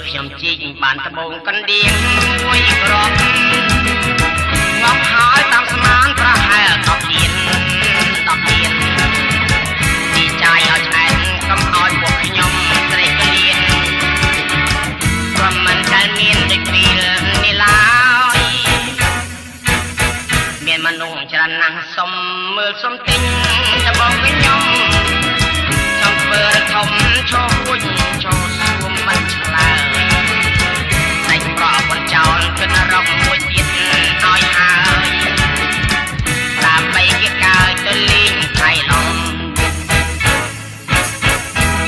ខ្ញុំជីកបានត្បូងកណ្ដៀងមួយគ្រាប់ងប់ហើយតាមស្មានប្រហែល10លានទីចាយឲ្យឆ្អែតកុំឲ្យពួកខ្ញុំស្រេកលៀនព្រមមិនដែលមានដូចពេលនេះឡើយមានមនុស្សច្រើនណាស់សុំមើលសុំទិញត្បូងខ្ញុំចំធ្វើរធំឈោហួចឈោសួមមិនឆ្លើយតែប្រអប់ចោលគិតរកមួយទៀតឲ្យហើយដើម្បីគេកើទៅលេងថៃឡង់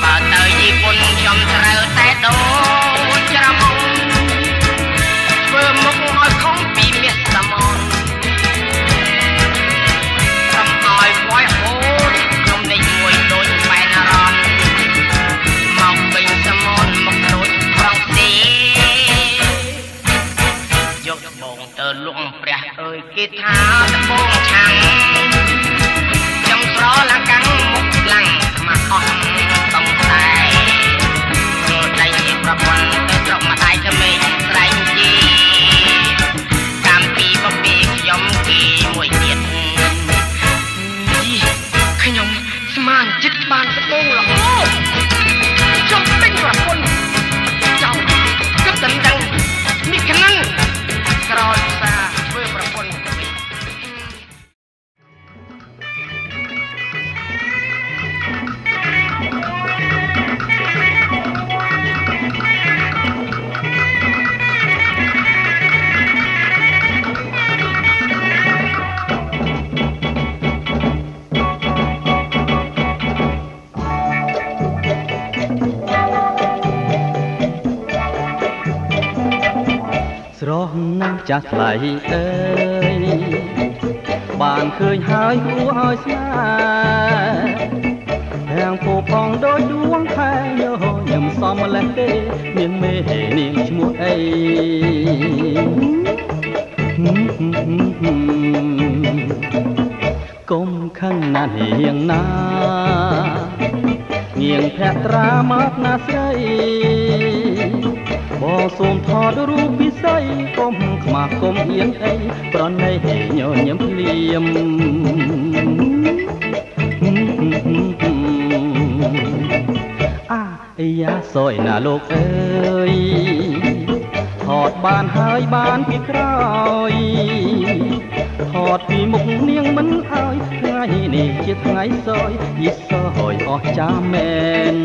បើទៅជប៉ុនខ្ញុំត្រូវតែដូរច្រមុំធ្វើមុខឲ្យខំពីមាសសមនឲ្យវ៉ៃហូតខ្ញុំនេះមួយដូចបែនរ៉នមកវិញសមនមកដូចប្រងទេយកត្បូងទៅលក់ព្រះអើយគេថាត្បូងឆាំងខ្ញុំស្រឡាកាំងមុខខ្លាំងខ្មាស់អស់តំតែចូលដៃប្រពន្ធទៅស្រុកម្ដាយក្មេងស្រែកជីកម្មពីបពីខ្ញុំគេមួយទៀតខ្ញុំស្មានចិត្តបានត្បូងរហូតចង់ពេញប្រពន្ធចង់គិតដឹងនេះខ្លាំងក្រោយសាធ្វើប្រពន្ធទៅវិញស្រស់ណាស់ចាស់ថ្លៃអើយបានឃើញហើយគួរឲ្យស្នេហ៍ទាំងពូផងដោយដួងខែយោខ្ញុំសំម្លេះទេមានមេនាងឈ្មោះអីកុំខឹងណាស់នាងណាងៀងភក្ត្រាមកណាស្រីបងសូមថតរូបពិសីកុំខ្មាស់កុំអៀនអីប្រណីញញឹមភ្លៀមអាយ៉ាសយណាលោកអើយថតបានហើយបានពីក្រោយថតពីមុខនាងមិនឲ្យថ្ងៃនេះជាថ្ងៃសយយីសយអស់ចាមែន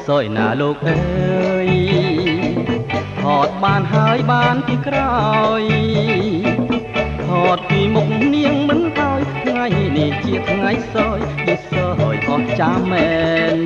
សយណាលោកអើយថតបានហើយបានពីក្រោយថតពីមុខនាងមិនឲ្យថ្ងៃនេះជាថ្ងៃសយយីសយអស់ចាមែន